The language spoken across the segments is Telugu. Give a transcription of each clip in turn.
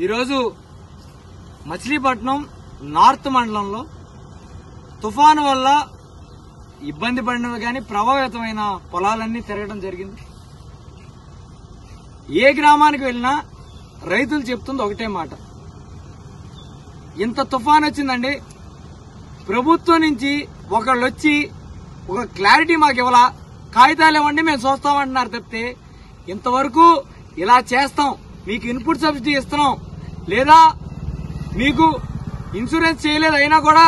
ఈరోజు మచిలీపట్నం నార్త్ మండలంలో తుఫాను వల్ల ఇబ్బంది పడినవి కానీ ప్రభావితమైన పొలాలన్నీ తిరగడం జరిగింది. ఏ గ్రామానికి వెళ్ళినా రైతులు చెప్తుంది ఒకటే మాట, ఇంత తుఫాను వచ్చిందండి, ప్రభుత్వం నుంచి ఒకళ్ళు వచ్చి ఒక క్లారిటీ మాకు ఇవ్వాలా, కాగితాలు ఇవ్వండి మేము చూస్తామంటున్నారు తప్పితే ఇంతవరకు ఇలా చేస్తాం, మీకు ఇన్పుట్ సబ్సిడీ ఇస్తున్నాం, లేదా మీకు ఇన్సూరెన్స్ చేయలేదు అయినా కూడా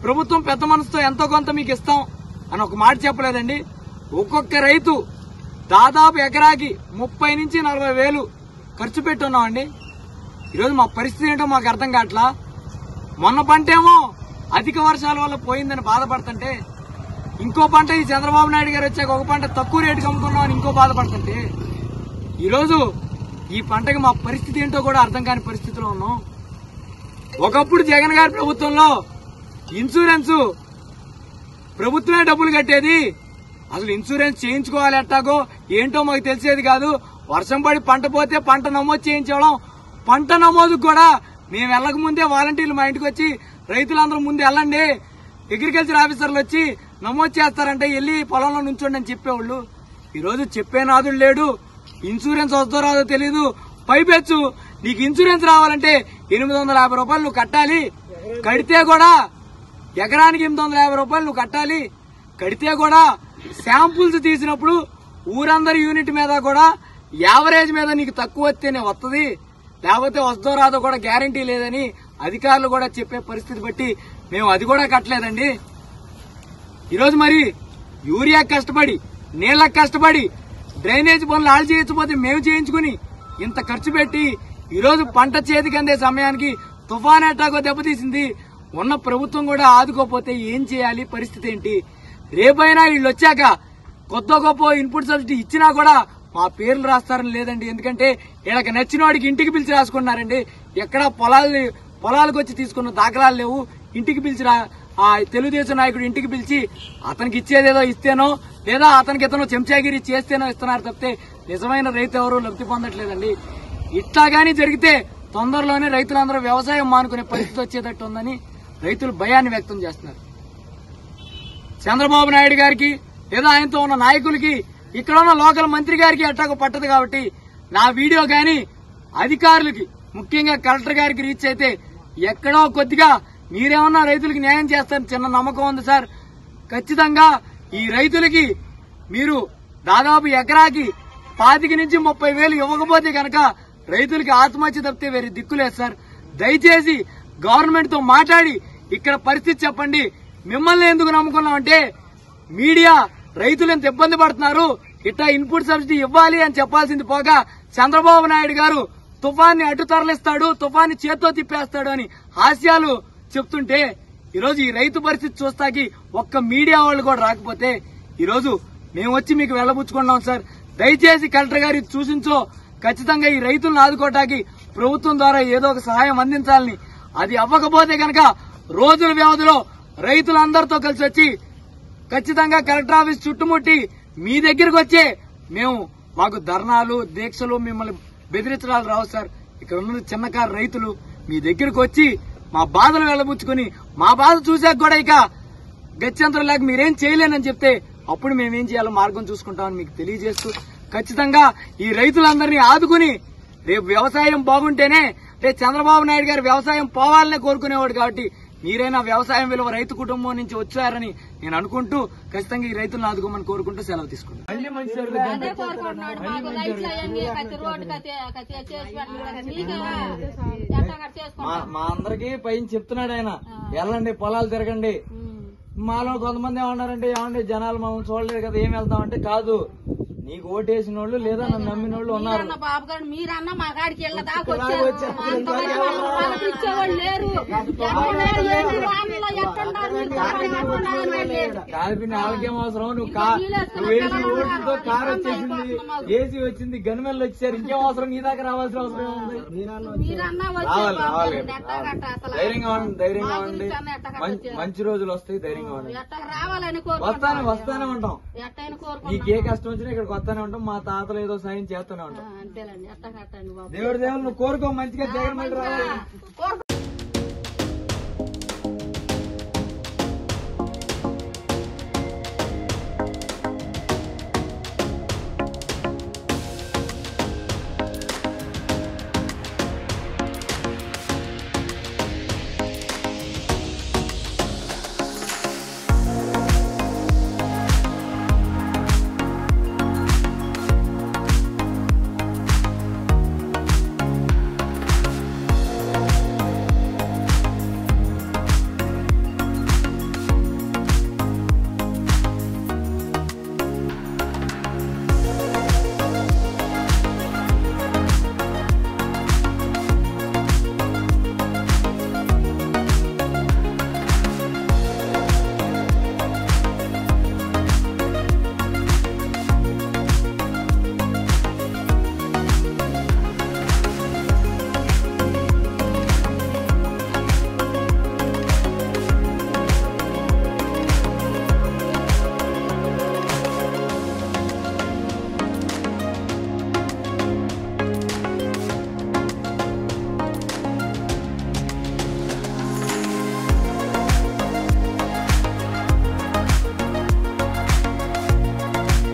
ప్రభుత్వం పెద్ద మనసుతో ఎంతో కొంత మీకు ఇస్తాం అని ఒక మాట చెప్పలేదండి. ఒక్కొక్క రైతు దాదాపు ఎకరాకి 30 నుంచి 40 వేలు ఖర్చు పెట్టున్నామండి. ఈరోజు మా పరిస్థితి ఏంటో మాకు అర్థం కావట్లా. మొన్న పంట ఏమో అధిక వర్షాల వల్ల పోయిందని బాధపడుతుంటే, ఇంకో పంట ఈ చంద్రబాబు నాయుడు గారు వచ్చాక ఒక పంట తక్కువ రేటుకి అమ్ముతున్నామని ఇంకో బాధపడుతుంటే, ఈరోజు ఈ పంటకి మా పరిస్థితి ఏంటో కూడా అర్థం కాని పరిస్థితిలో ఉన్నాం. ఒకప్పుడు జగన్ గారి ప్రభుత్వంలో ఇన్సూరెన్స్ ప్రభుత్వమే డబ్బులు కట్టేది, అసలు ఇన్సూరెన్స్ చేయించుకోవాలి ఎట్టాగో ఏంటో మాకు తెలిసేది కాదు. వర్షం పడి పంట పోతే పంట నమోదు చేయించడం, పంట నమోదుకు కూడా మేము వెళ్ళక ముందే వాలంటీర్లు మా ఇంటికి వచ్చి రైతులందరూ ముందు వెళ్ళండి, అగ్రికల్చర్ ఆఫీసర్లు వచ్చి నమోదు చేస్తారంటే వెళ్ళి పొలంలో నుంచోండి అని చెప్పేవాళ్ళు. ఈరోజు చెప్పే నాదుడు లేడు, ఇన్సూరెన్స్ వస్తుందో రాదో తెలీదు. పైపెచ్చు నీకు ఇన్సూరెన్స్ రావాలంటే 850 రూపాయలు నువ్వు కట్టాలి, కడితే కూడా ఎకరానికి 850 రూపాయలు నువ్వు కట్టాలి, కడితే కూడా శాంపుల్స్ తీసినప్పుడు ఊరందరి యూనిట్ మీద కూడా యావరేజ్ మీద నీకు తక్కువ వస్తేనే వస్తుంది, లేకపోతే వస్తుందో రాదో కూడా గ్యారంటీ లేదని అధికారులు కూడా చెప్పే పరిస్థితి బట్టి మేము అది కూడా కట్టలేదండి. ఈరోజు మరి యూరియా కష్టపడి, నీళ్లకు కష్టపడి, డ్రైనేజ్ పనులు ఆళ్ళు చేయించకపోతే మేము చేయించుకుని ఇంత ఖర్చు పెట్టి ఈరోజు పంట చేతికి అందే సమయానికి తుఫాన్ ఎట్టాగో దెబ్బతీసింది. ఉన్న ప్రభుత్వం కూడా ఆదుకోపోతే ఏం చేయాలి, పరిస్థితి ఏంటి? రేపైనా వీళ్ళు వచ్చాక కొత్త గొప్ప ఇన్పుట్ సబ్సిడీ ఇచ్చినా కూడా మా పేర్లు రాస్తారని లేదండి. ఎందుకంటే వీళ్ళకి నచ్చిన వాడికి ఇంటికి పిలిచి రాసుకుంటున్నారండి. ఎక్కడా పొలాలకు వచ్చి తీసుకున్న దాఖలాలు లేవు. ఇంటికి పిలిచి తెలుగుదేశం నాయకుడు ఇంటికి పిలిచి అతనికి ఇచ్చేదేదో ఇస్తేనో, లేదా అతనికి ఇతను చెంచాగిరి చేస్తేనో ఇస్తున్నారు తప్పితే నిజమైన రైతు ఎవరు లబ్ధి పొందట్లేదండి. ఇట్లా గానీ జరిగితే తొందరలోనే రైతులందరూ వ్యవసాయం మానుకునే పరిస్థితి వచ్చేటట్టు ఉందని రైతులు భయాన్ని వ్యక్తం చేస్తున్నారు. చంద్రబాబు నాయుడు గారికి లేదా ఆయనతో ఉన్న నాయకులకి, ఇక్కడ ఉన్న లోకల్ మంత్రి గారికి ఎట్టాగో పట్టదు కాబట్టి నా వీడియో గాని అధికారులకి, ముఖ్యంగా కలెక్టర్ గారికి రీచ్ అయితే ఎక్కడో కొద్దిగా మీరేమన్నా రైతులకి న్యాయం చేస్తారని చిన్న నమ్మకం ఉంది సార్. ఖచ్చితంగా ఈ రైతులకి మీరు దాదాపు ఎకరాకి 25 నుంచి 30 వేలు ఇవ్వకపోతే కనుక రైతులకి ఆత్మహత్య తప్పితే వేరే దిక్కులేదు సార్. దయచేసి గవర్నమెంట్ తో మాట్లాడి ఇక్కడ పరిస్థితి చెప్పండి. మిమ్మల్ని ఎందుకు నమ్ముకున్నామంటే మీడియా రైతులు ఎంత ఇబ్బంది పడుతున్నారు, ఇట్లా ఇన్పుట్ సబ్సిడీ ఇవ్వాలి అని చెప్పాల్సింది పోగా చంద్రబాబు నాయుడు గారు తుఫాన్ని అడ్డు తరలిస్తాడు, తుఫాన్ని చేత్తో తిప్పేస్తాడు అని హాస్యాలు చెప్తుంటే ఈరోజు ఈ రైతు పరిస్థితి చూస్తాకి ఒక్క మీడియా వాళ్ళు కూడా రాకపోతే ఈరోజు మేము వచ్చి మీకు వెళ్లబుచ్చుకున్నాం సార్. దయచేసి కలెక్టర్ గారు చూసించో ఖచ్చితంగా ఈ రైతులను ఆదుకోవటానికి ప్రభుత్వం ద్వారా ఏదో ఒక సహాయం అందించాలని, అది అవ్వకపోతే కనుక రోజుల వ్యవధిలో రైతులందరితో కలిసి వచ్చి ఖచ్చితంగా కలెక్టర్ ఆఫీస్ చుట్టుముట్టి మీ దగ్గరకు వచ్చే మాకు ధర్నాలు, దీక్షలు, మిమ్మల్ని బెదిరించడాలు రావు సార్. ఇక్కడ ఉన్న చిన్నకారు రైతులు మీ దగ్గరకు వచ్చి మా బాధలు వెళ్లబుచ్చుకుని మా బాధ చూసాక కూడా ఇక గత్యంతరం లేక మీరేం చేయలేనని చెప్తే అప్పుడు మేమేం చేయాలో మార్గం చూసుకుంటామని మీకు తెలియజేస్తూ ఖచ్చితంగా ఈ రైతులందరినీ ఆదుకుని రేపు వ్యవసాయం బాగుంటేనే, రేపు చంద్రబాబు నాయుడు గారు వ్యవసాయం పోవాలనే కోరుకునేవాడు కాబట్టి మీరైనా వ్యవసాయం విలువ రైతు కుటుంబం నుంచి వచ్చారని నేను అనుకుంటూ ఖచ్చితంగా ఈ రైతులను ఆదుకోమని కోరుకుంటూ సెలవు తీసుకుంటాను. మా అందరికీ పైన చెప్తున్నాడు ఆయన, వెళ్ళండి పొలాలు తిరగండి. మాలో కొంతమంది ఏమన్నారంటే, ఏమండి జనాలు మనం చూడలేదు కదా ఏం వెళ్తామంటే, కాదు నీకు ఓటేసిన వాళ్ళు లేదా నన్ను నమ్మిన వాళ్ళు ఉన్నారు. మీరన్నా మా కాడికి వెళ్ళదాకా వాళ్ళకేం అవసరం, నువ్వు వేసిన ఓటుతో కారు వచ్చేసింది, ఏసీ వచ్చింది, గన్మెన్లు వచ్చారు, ఇంకేం అవసరం, నీ దాకా రావాల్సిన అవసరం ఉంది. రావాలి ధైర్యంగా ఉండండి, ధైర్యంగా ఉండండి, మంచి రోజులు వస్తాయి, ధైర్యంగా ఉండండి. వస్తానే ఉంటాం. నీకే కష్టం వచ్చినా ఇక్కడ వస్తానే ఉంటాం, మా తాతలు ఏదో సాయం చేస్తూనే ఉంటాం. అంతేనండి, అట్ట కట్టండి బాబు. దేవుడు నువ్వు కోరుకో మంచిగా జగన్ మళ్ళీ రావాలి.